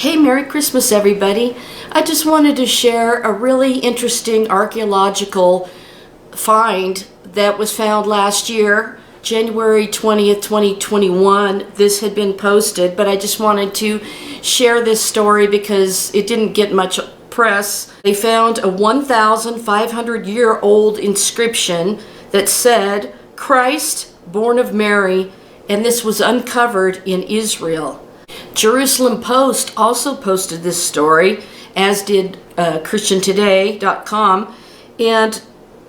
Hey, Merry Christmas, everybody. I just wanted to share a really interesting archaeological find that was found last year, January 20th, 2021. This had been posted, but I just wanted to share this story because it didn't get much press. They found a 1,500-year-old inscription that said, "Christ, born of Mary," and this was uncovered in Israel. Jerusalem Post also posted this story, as did ChristianToday.com, and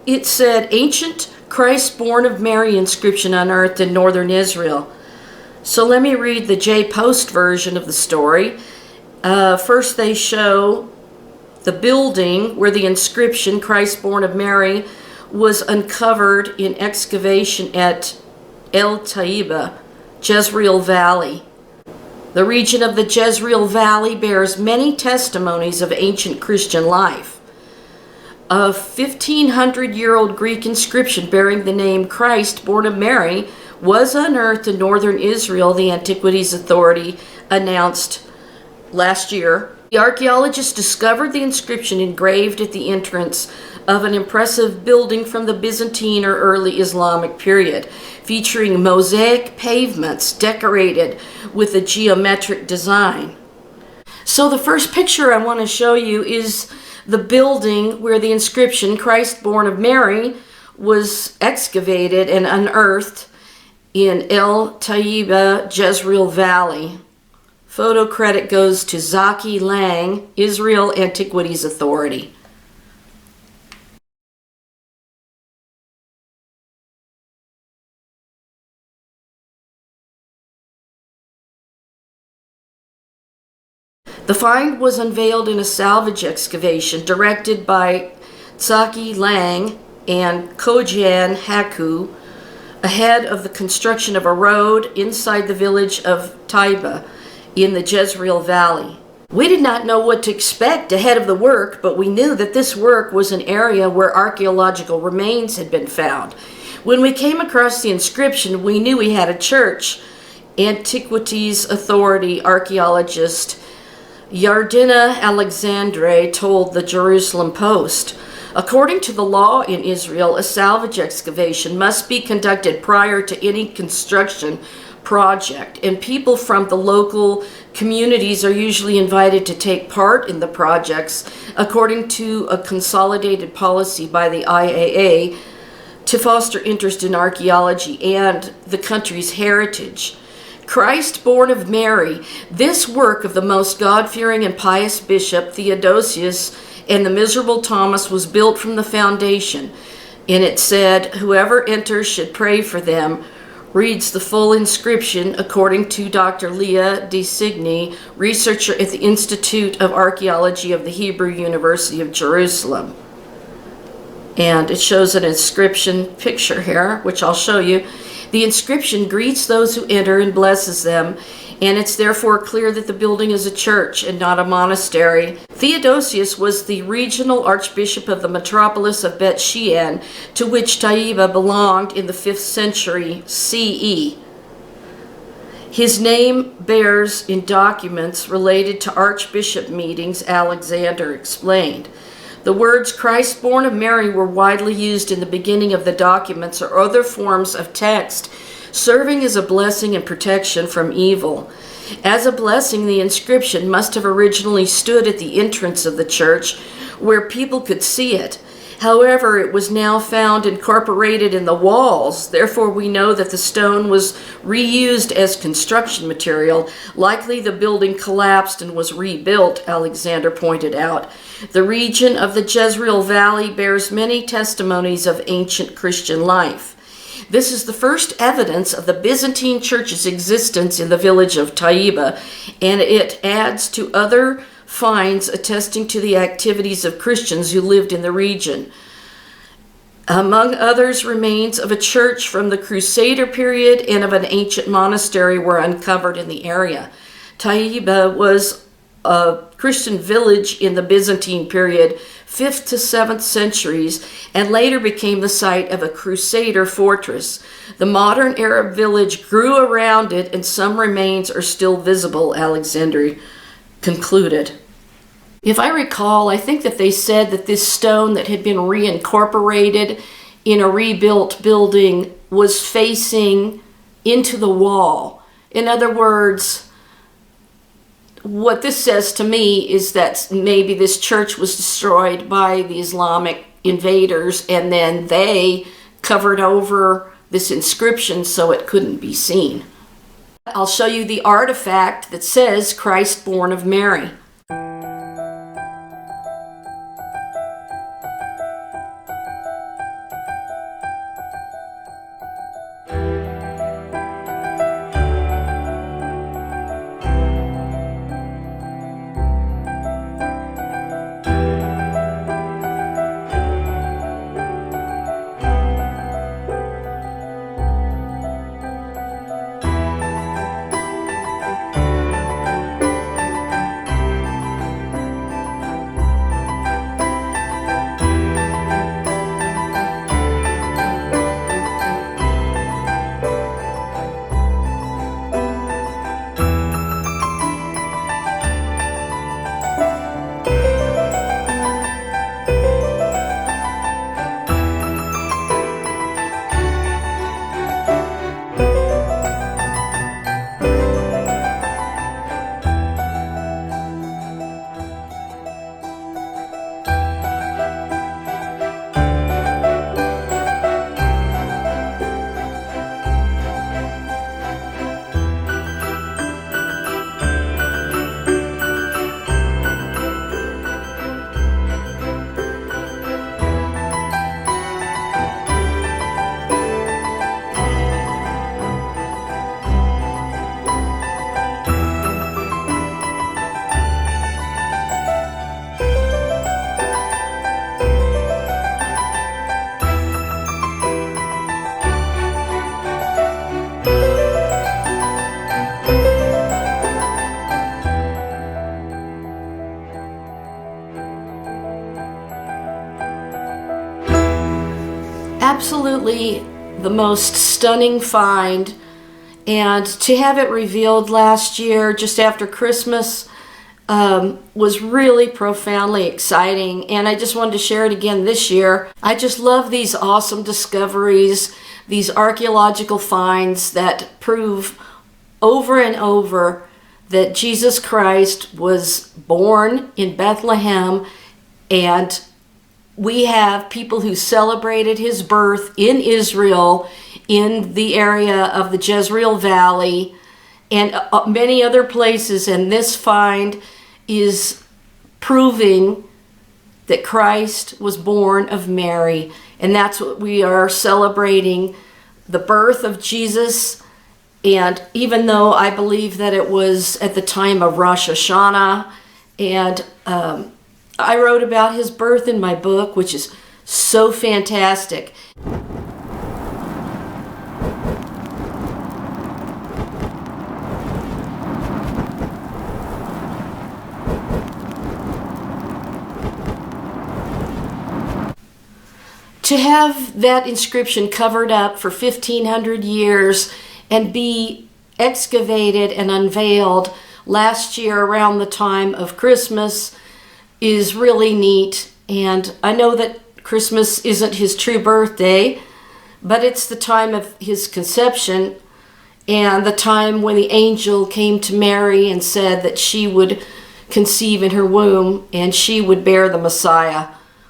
it said, "Ancient Christ born of Mary inscription unearthed in northern Israel." So let me read the J-Post version of the story. First they show the building where the inscription, "Christ born of Mary," was uncovered in excavation at El Taiba, Jezreel Valley. The region of the Jezreel Valley bears many testimonies of ancient Christian life. A 1,500-year-old Greek inscription bearing the name "Christ, born of Mary" was unearthed in northern Israel, the Antiquities Authority announced last year. The archaeologists discovered the inscription engraved at the entrance of an impressive building from the Byzantine or early Islamic period, featuring mosaic pavements decorated with a geometric design. So the first picture I want to show you is the building where the inscription "Christ born of Mary" was excavated and unearthed in El Taiba, Jezreel Valley. Photo credit goes to Zaki Lang, Israel Antiquities Authority. The find was unveiled in a salvage excavation directed by Zaki Lang and Kojan Haku ahead of the construction of a road inside the village of Taiba in the Jezreel Valley. We did not know what to expect ahead of the work, but we knew that this work was an area where archaeological remains had been found. When we came across the inscription, we knew we had a church. Antiquities Authority archaeologist Yardina Alexandre told the Jerusalem Post. According to the law in Israel, a salvage excavation must be conducted prior to any construction project, and people from the local communities are usually invited to take part in the projects according to a consolidated policy by the IAA to foster interest in archaeology and the country's heritage. Christ born of Mary, this work of the most God-fearing and pious bishop Theodosius and the miserable Thomas was built from the foundation, and it said, "Whoever enters should pray for them," reads the full inscription according to Dr. Leah de Signy, researcher at the Institute of Archaeology of the Hebrew University of Jerusalem. And it shows an inscription picture here, which I'll show you. The inscription greets those who enter and blesses them, and it's therefore clear that the building is a church and not a monastery. Theodosius was the regional archbishop of the metropolis of Bet Shean, to which Taiba belonged in the 5th century CE. His name bears in documents related to archbishop meetings, Alexander explained. The words "Christ born of Mary" were widely used in the beginning of the documents or other forms of text, serving as a blessing and protection from evil. As a blessing, the inscription must have originally stood at the entrance of the church where people could see it. However, it was now found incorporated in the walls. Therefore, we know that the stone was reused as construction material. Likely the building collapsed and was rebuilt, Alexander pointed out. The region of the Jezreel Valley bears many testimonies of ancient Christian life. This is the first evidence of the Byzantine Church's existence in the village of Taiba, and it adds to other finds attesting to the activities of Christians who lived in the region. Among others, remains of a church from the Crusader period and of an ancient monastery were uncovered in the area. Taiba was a Christian village in the Byzantine period, 5th to 7th centuries, and later became the site of a Crusader fortress. The modern Arab village grew around it, and some remains are still visible, Alexander concluded. If I recall, I think that they said that this stone that had been reincorporated in a rebuilt building was facing into the wall. In other words, what this says to me is that maybe this church was destroyed by the Islamic invaders, and then they covered over this inscription so it couldn't be seen. I'll show you the artifact that says Christ born of Mary. Absolutely the most stunning find, and to have it revealed last year just after Christmas was really profoundly exciting, and I just wanted to share it again this year. I just love these awesome discoveries, these archaeological finds that prove over and over that Jesus Christ was born in Bethlehem, and we have people who celebrated his birth in Israel, in the area of the Jezreel Valley, and many other places. And this find is proving that Christ was born of Mary. And that's what we are celebrating, the birth of Jesus. And even though I believe that it was at the time of Rosh Hashanah, and I wrote about his birth in my book, which is so fantastic. To have that inscription covered up for 1,500 years and be excavated and unveiled last year around the time of Christmas is really neat. And I know that Christmas isn't his true birthday, but it's the time of his conception and the time when the angel came to Mary and said that she would conceive in her womb and she would bear the Messiah,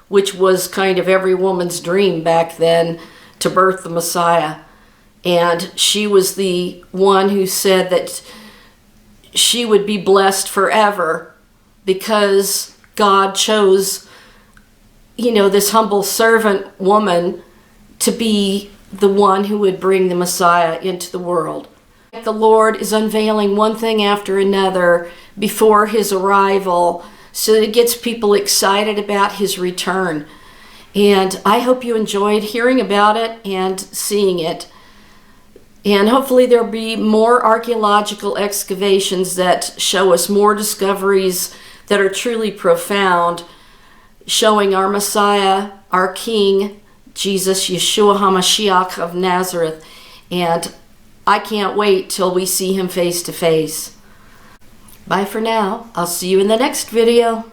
which was kind of every woman's dream back then, to birth the Messiah. And she was the one who said that she would be blessed forever because God chose, this humble servant woman to be the one who would bring the Messiah into the world. The Lord is unveiling one thing after another before his arrival, so that it gets people excited about his return. And I hope you enjoyed hearing about it and seeing it. And hopefully there'll be more archaeological excavations that show us more discoveries that are truly profound, showing our Messiah, our King, Jesus, Yeshua HaMashiach of Nazareth. And I can't wait till we see him face to face. Bye. Bye for now. I'll see you in the next video.